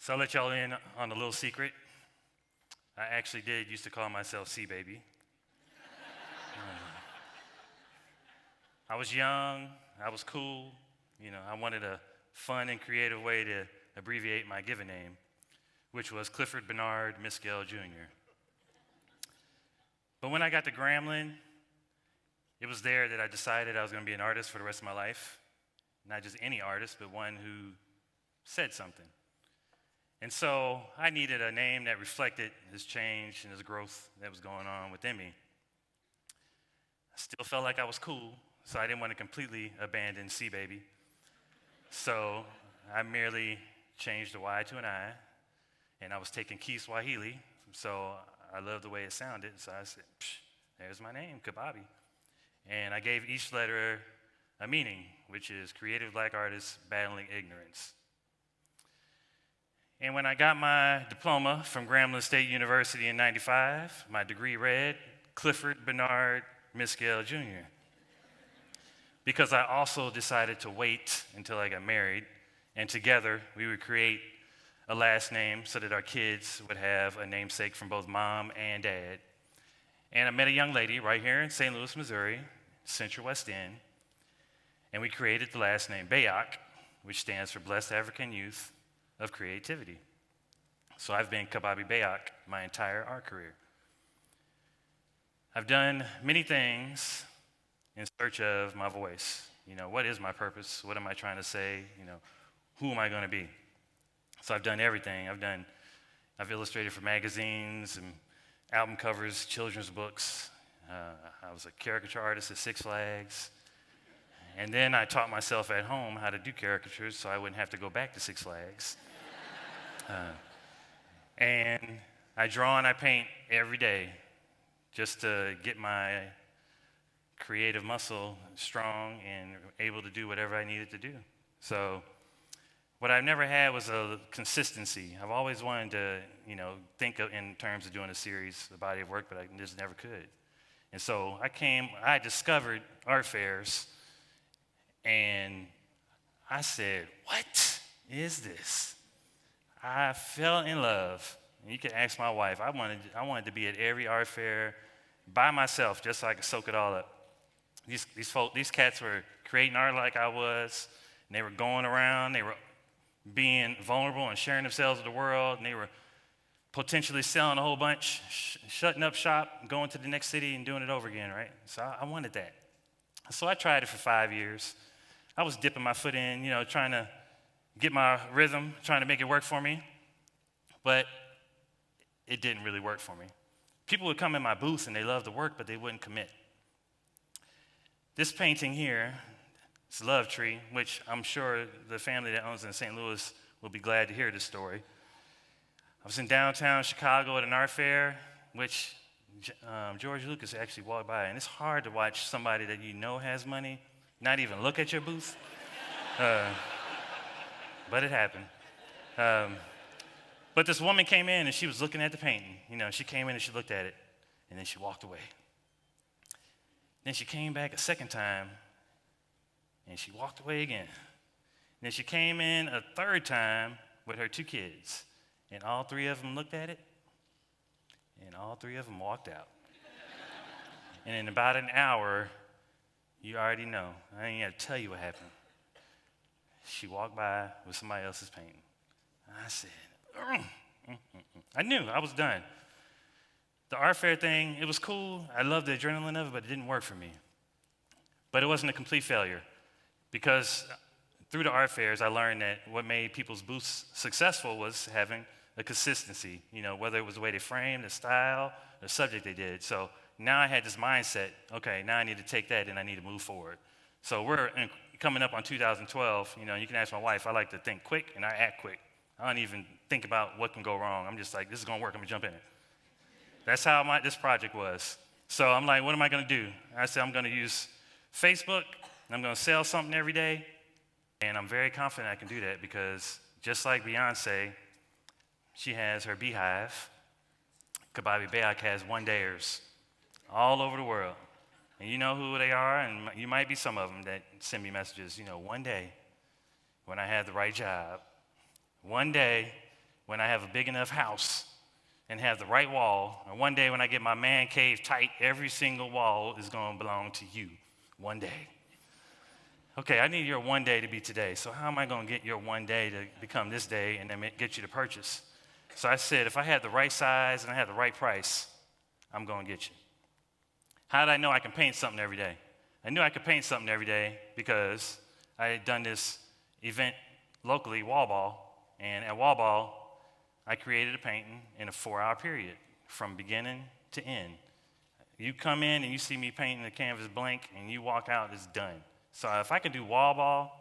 So I'll let y'all in on a little secret. I actually did used to call myself Cbabi. I was young, I was cool, I wanted a fun and creative way to abbreviate my given name, which was Clifford Bernard Miskell Jr. But when I got to Grambling, it was there that I decided I was going to be an artist for the rest of my life. Not just any artist, but one who said something. And so I needed a name that reflected this change and this growth that was going on within me. I still felt like I was cool, so I didn't want to completely abandon Cbabi. So I merely changed the Y to an I, and I was taking Kiswahili, so I loved the way it sounded, so I said, there's my name, Cbabi. And I gave each letter a meaning, which is creative black artists battling ignorance. And when I got my diploma from Grambling State University in '95, my degree read Clifford Bernard Miskell Jr. Because I also decided to wait until I got married, and together we would create a last name so that our kids would have a namesake from both mom and dad. And I met a young lady right here in St. Louis, Missouri, Central West End, and we created the last name Bayoc, which stands for Blessed African Youth of Creativity. So I've been Cbabi Bayoc my entire art career. I've done many things in search of my voice. What is my purpose? What am I trying to say? Who am I going to be? So I've done everything. I've illustrated for magazines and album covers, children's books. I was a caricature artist at Six Flags. And then I taught myself at home how to do caricatures so I wouldn't have to go back to Six Flags. And I draw and I paint every day just to get my creative muscle strong and able to do whatever I needed to do. So what I've never had was a consistency. I've always wanted to, think in terms of doing a series, a body of work, but I just never could. And so I discovered art fairs, and I said, what is this? I fell in love. And you can ask my wife. I wanted to be at every art fair by myself just so I could soak it all up. These cats were creating art like I was, and they were going around, they were being vulnerable and sharing themselves with the world, and they were potentially selling a whole bunch, shutting up shop, going to the next city and doing it over again, right? So I wanted that. So I tried it for 5 years. I was dipping my foot in, trying to get my rhythm, trying to make it work for me, but it didn't really work for me. People would come in my booth and they loved the work, but they wouldn't commit. This painting here, it's Love Tree, which I'm sure the family that owns it in St. Louis will be glad to hear this story. I was in downtown Chicago at an art fair, which George Lucas actually walked by, and it's hard to watch somebody that has money not even look at your booth. But it happened. But this woman came in and she was looking at the painting. She came in and she looked at it, and then she walked away. Then she came back a second time, and she walked away again. And then she came in a third time with her 2 kids, and all 3 of them looked at it, and all 3 of them walked out. And in about an hour, you already know. I ain't got to tell you what happened. She walked by with somebody else's painting. I said, I knew I was done. The art fair thing, it was cool. I loved the adrenaline of it, but it didn't work for me. But it wasn't a complete failure, because through the art fairs, I learned that what made people's booths successful was having a consistency, whether it was the way they framed, the style, the subject they did. So now I had this mindset, okay, now I need to take that and I need to move forward. So we're coming up on 2012, you can ask my wife, I like to think quick and I act quick. I don't even think about what can go wrong. I'm just like, this is gonna work, I'm gonna jump in it. That's how this project was. So I'm like, what am I gonna do? I said, I'm gonna use Facebook, and I'm gonna sell something every day, and I'm very confident I can do that because just like Beyonce, she has her beehive. Cbabi Bayoc has one-dayers all over the world. And you know who they are, and you might be some of them that send me messages, one day when I have the right job, one day when I have a big enough house and have the right wall. And one day when I get my man cave tight, every single wall is going to belong to you. One day. Okay, I need your one day to be today. So how am I going to get your one day to become this day and then get you to purchase? So I said, if I had the right size and I had the right price, I'm going to get you. How did I know I can paint something every day? I knew I could paint something every day because I had done this event locally, Wall Ball, and at Wall Ball, I created a painting in a 4-hour period from beginning to end. You come in and you see me painting the canvas blank, and you walk out, it's done. So if I could do Wall Ball,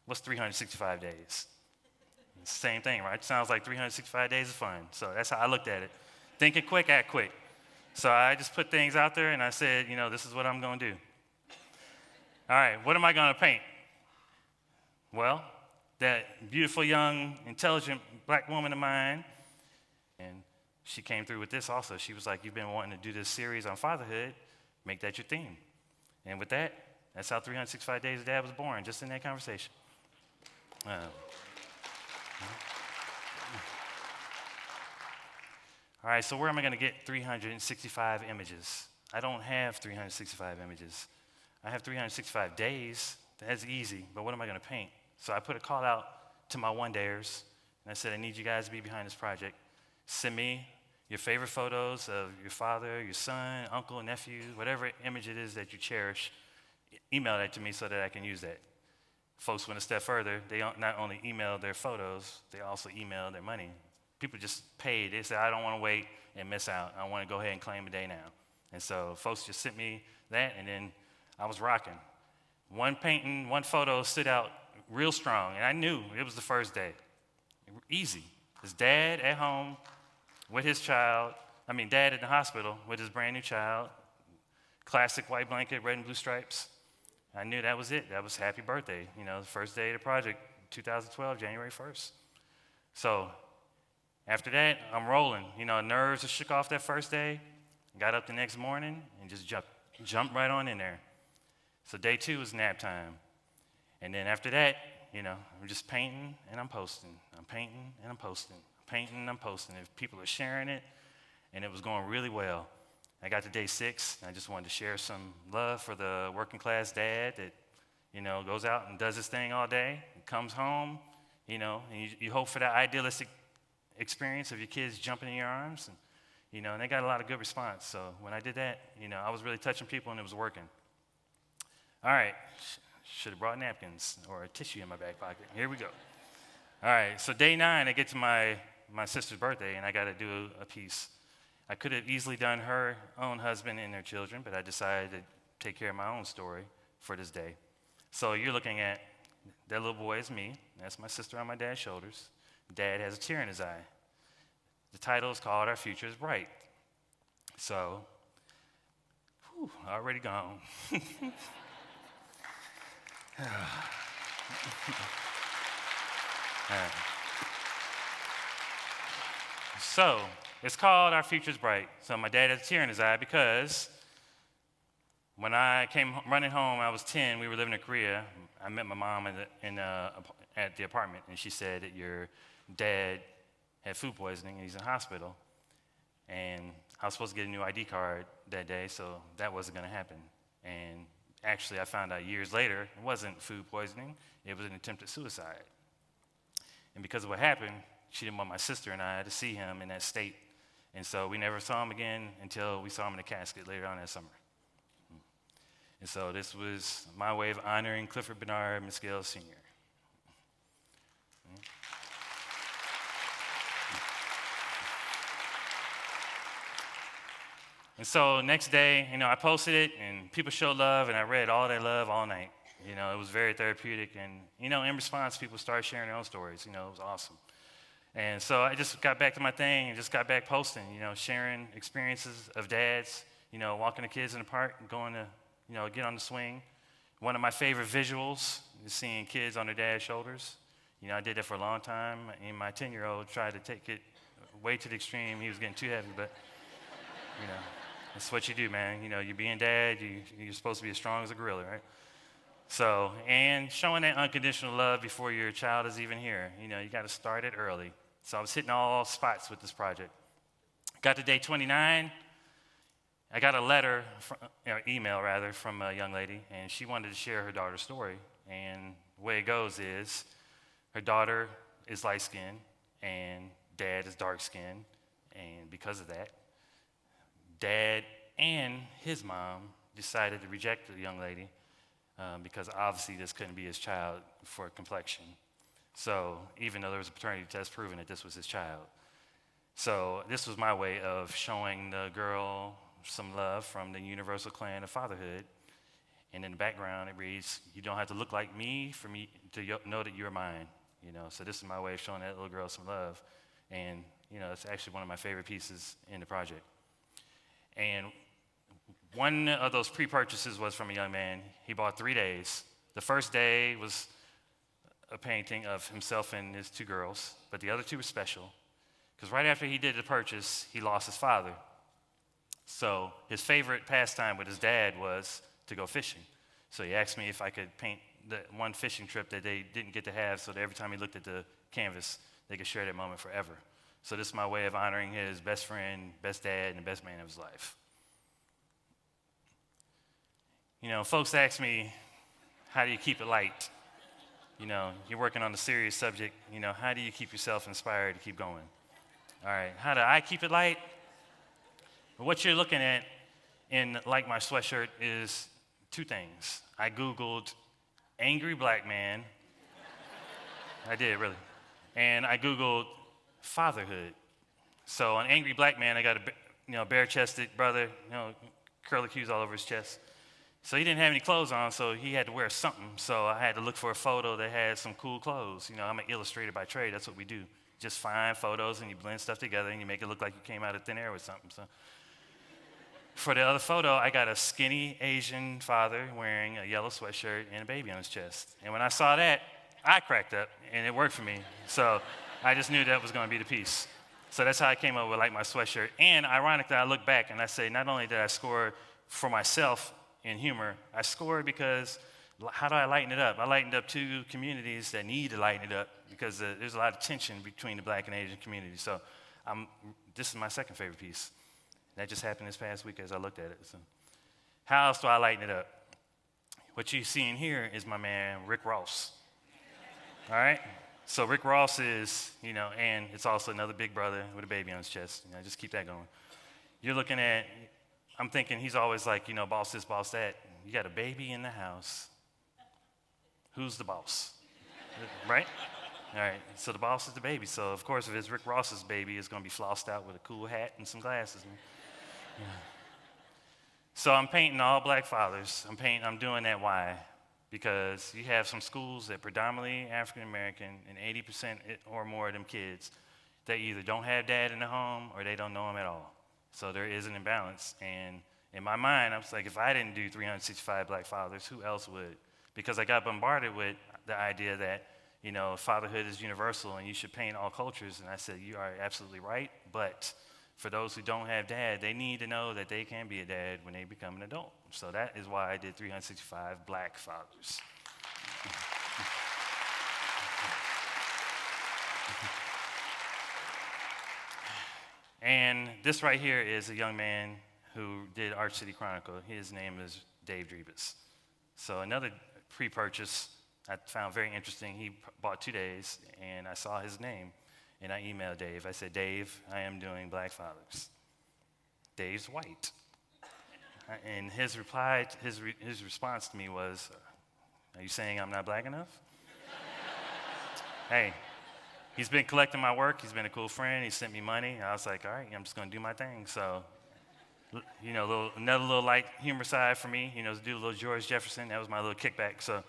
what's 365 days? Same thing, right? Sounds like 365 days of fun. So that's how I looked at it. Thinking quick, act quick. So I just put things out there, and I said, this is what I'm going to do. All right, what am I going to paint? Well, that beautiful, young, intelligent black woman of mine, and she came through with this also. She was like, you've been wanting to do this series on fatherhood, make that your theme. And with that, that's how 365 Days of Dad was born, just in that conversation. All right, so where am I going to get 365 images? I don't have 365 images. I have 365 days. That's easy, but what am I going to paint? So I put a call out to my one-dayers, and I said, I need you guys to be behind this project. Send me your favorite photos of your father, your son, uncle, nephew, whatever image it is that you cherish. Email that to me so that I can use that. Folks went a step further. They not only emailed their photos, they also emailed their money. People just paid. They said, I don't want to wait and miss out. I want to go ahead and claim a day now. And so folks just sent me that, and then I was rocking. One painting, one photo stood out real strong, and I knew it was the first day. Easy. His dad at home with his child. Dad in the hospital with his brand new child. Classic white blanket, red and blue stripes. I knew that was it. That was happy birthday. The first day of the project, 2012, January 1st. So after that, I'm rolling. Nerves are shook off that first day. Got up the next morning and just jumped right on in there. So day 2 was nap time. And then after that, I'm just painting and I'm posting. I'm painting and I'm posting. Painting and I'm posting. If people are sharing it, and it was going really well. I got to day 6, and I just wanted to share some love for the working class dad that, goes out and does his thing all day, and comes home, and you hope for that idealistic experience of your kids jumping in your arms, and they got a lot of good response. So when I did that, I was really touching people, and it was working. All right, should have brought napkins or a tissue in my back pocket. Here we go. All right, so day 9, I get to my sister's birthday, and I got to do a piece. I could have easily done her own husband and their children, but I decided to take care of my own story for this day. So you're looking at, that little boy is me. That's my sister on my dad's shoulders. Dad has a tear in his eye. The title is called Our Future is Bright. So, already gone. All right. So, it's called Our Future's Bright. So my dad has a tear in his eye because when I came running home, I was 10, we were living in Korea. I met my mom at the apartment, and she said that your dad had food poisoning and he's in the hospital. And I was supposed to get a new ID card that day, so that wasn't going to happen. And actually, I found out years later it wasn't food poisoning, it was an attempted suicide. And because of what happened, she didn't want my sister and I to see him in that state. And so we never saw him again until we saw him in a casket later on that summer. And so this was my way of honoring Clifford Bernard Mescal Sr. And so next day, I posted it, and people showed love, and I read all that love all night. It was very therapeutic, and, in response, people started sharing their own stories. It was awesome. And so I just got back to my thing and just got back posting, sharing experiences of dads, walking the kids in the park and going to, get on the swing. One of my favorite visuals is seeing kids on their dad's shoulders. I did that for a long time, and my 10-year-old tried to take it way to the extreme. He was getting too heavy, but, that's what you do, man. You're being dad, you're supposed to be as strong as a gorilla, right? So, and showing that unconditional love before your child is even here. You got to start it early. So I was hitting all spots with this project. Got to day 29. I got a letter, email rather, from a young lady, and she wanted to share her daughter's story. And the way it goes is her daughter is light-skinned, and dad is dark-skinned. And because of that, dad and his mom decided to reject the young lady because obviously this couldn't be his child for complexion. So even though there was a paternity test proving that this was his child. So this was my way of showing the girl some love from the universal clan of fatherhood. And in the background, it reads, "You don't have to look like me for me to know that you're mine." So this is my way of showing that little girl some love. And, it's actually one of my favorite pieces in the project. And one of those pre-purchases was from a young man. He bought 3 days. The first day was a painting of himself and his 2 girls, but the other 2 were special because right after he did the purchase, he lost his father. So his favorite pastime with his dad was to go fishing. So he asked me if I could paint the one fishing trip that they didn't get to have so that every time he looked at the canvas, they could share that moment forever. So this is my way of honoring his best friend, best dad, and the best man of his life. Folks ask me, how do you keep it light? You're working on a serious subject. How do you keep yourself inspired to keep going? All right, how do I keep it light? What you're looking at in Like My Sweatshirt is 2 things. I Googled angry black man. I did, really. And I Googled fatherhood. So an angry black man, I got a bare-chested brother, curlicues all over his chest. So he didn't have any clothes on, so he had to wear something. So I had to look for a photo that had some cool clothes. I'm an illustrator by trade. That's what we do. Just find photos and you blend stuff together and you make it look like you came out of thin air with something. So for the other photo, I got a skinny Asian father wearing a yellow sweatshirt and a baby on his chest. And when I saw that, I cracked up, and it worked for me. So I just knew that was going to be the piece. So that's how I came up with Like My Sweatshirt. And ironically, I look back and I say, not only did I score for myself in humor, I scored because how do I lighten it up? I lightened up 2 communities that need to lighten it up because there's a lot of tension between the black and Asian community. So this is my second favorite piece. That just happened this past week as I looked at it. So how else do I lighten it up? What you see in here is my man, Rick Ross. All right? So Rick Ross is, and it's also another big brother with a baby on his chest. Just keep that going. You're looking at, I'm thinking he's always like, boss this, boss that. You got a baby in the house. Who's the boss? Right? All right, so the boss is the baby. So, of course, if it's Rick Ross's baby, it's going to be flossed out with a cool hat and some glasses. Yeah. So I'm painting all black fathers. I'm doing that. Why? Because you have some schools that predominantly African-American, and 80% or more of them kids, they either don't have dad in the home or they don't know him at all. So there is an imbalance. And in my mind, I was like, if I didn't do 365 black fathers, who else would? Because I got bombarded with the idea that, fatherhood is universal and you should paint all cultures. And I said, you are absolutely right. But for those who don't have dad, they need to know that they can be a dad when they become an adult. So that is why I did 365 black fathers. And this right here is a young man who did Arch City Chronicle. His name is Dave Drebus. So another pre-purchase I found very interesting. He bought 2 days, and I saw his name, and I emailed Dave. I said, Dave, I am doing black fathers. Dave's white. And his reply, his response to me was, are you saying I'm not black enough? Hey, he's been collecting my work. He's been a cool friend. He sent me money. I was like, all right, I'm just going to do my thing. So, another little light humor side for me, to do a little George Jefferson. That was my little kickback. So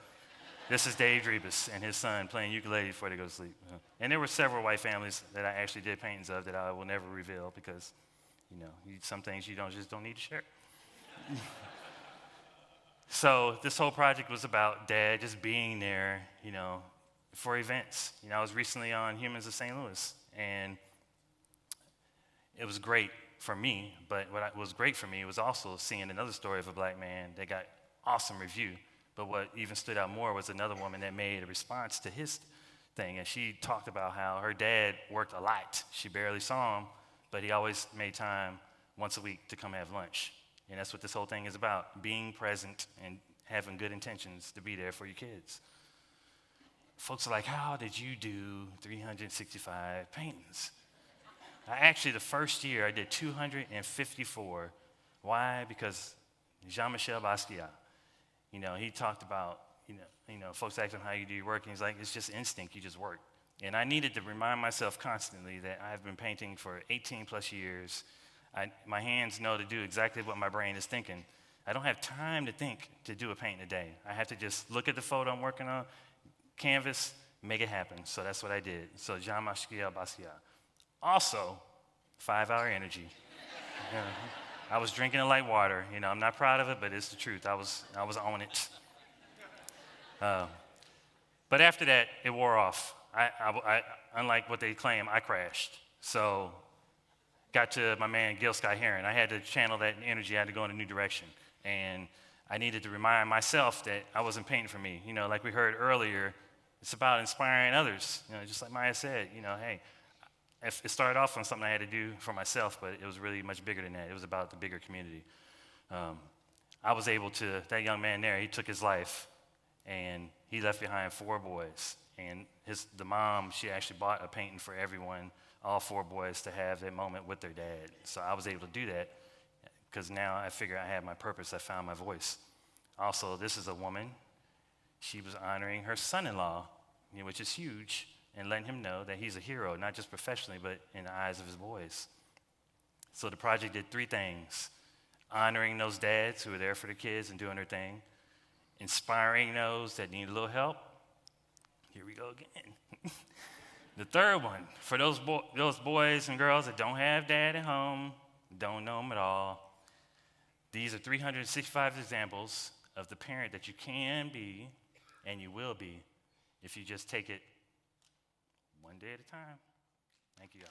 this is Dave Drebus and his son playing ukulele before they go to sleep. And there were several white families that I actually did paintings of that I will never reveal because, some things you just don't need to share. So this whole project was about Dad just being there, for events. I was recently on Humans of St. Louis, and it was great for me, but what was great for me was also seeing another story of a black man that got awesome review. But what even stood out more was another woman that made a response thing, and she talked about how her dad worked a lot. She barely saw him, but he always made time once a week to come have lunch. And that's what this whole thing is about, being present and having good intentions to be there for your kids. Folks are like, how did you do 365 paintings? Actually, the first year I did 254. Why? Because Jean-Michel Basquiat, he talked about, folks asked him how you do your work, and he's like, it's just instinct, you just work. And I needed to remind myself constantly that I've been painting for 18 plus years. My hands know to do exactly what my brain is thinking. I don't have time to think to do a paint a day. I have to just look at the photo I'm working on, canvas, make it happen. So that's what I did. So Jean-Michel Basquiat. Also, 5-hour energy. I was drinking it like water. I'm not proud of it, but it's the truth. I was on it. But after that, it wore off. I unlike what they claim, I crashed. So got to my man Gil Scott Heron. I had to channel that energy. I had to go in a new direction. And I needed to remind myself that I wasn't painting for me. Like we heard earlier, it's about inspiring others. Just like Maya said, hey, it started off on something I had to do for myself, but it was really much bigger than that. It was about the bigger community. I was able to, that young man there, he took his life, and he left behind 4 boys. And the mom, she actually bought a painting for everyone, all 4 boys, to have that moment with their dad. So I was able to do that because now I figure I have my purpose. I found my voice. Also, this is a woman. She was honoring her son-in-law, which is huge, and letting him know that he's a hero, not just professionally, but in the eyes of his boys. So the project did 3 things: honoring those dads who were there for the kids and doing their thing, inspiring those that need a little help. Here we go again. The third one, for those boys and girls that don't have dad at home, don't know him at all, these are 365 examples of the parent that you can be and you will be if you just take it one day at a time. Thank you, y'all.